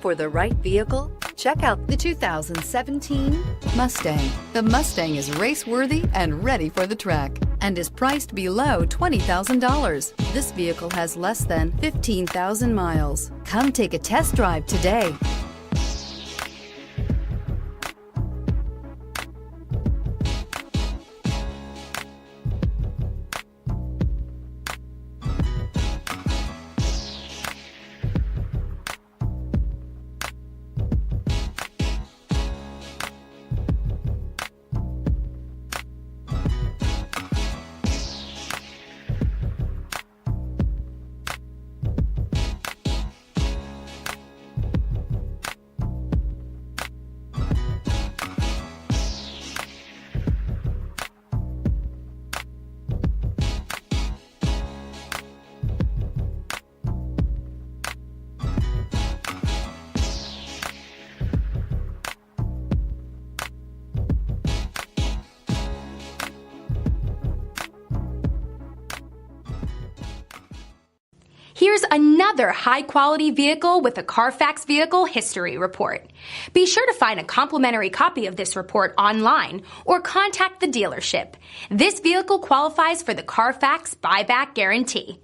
for the right vehicle? Check out the 2017 Mustang. The Mustang is race-worthy and ready for the track and is priced below $20,000. This vehicle has less than 15,000 miles. Come take a test drive today. Here's another high-quality vehicle with a Carfax Vehicle History Report. Be sure to find a complimentary copy of this report online or contact the dealership. This vehicle qualifies for the Carfax Buyback Guarantee.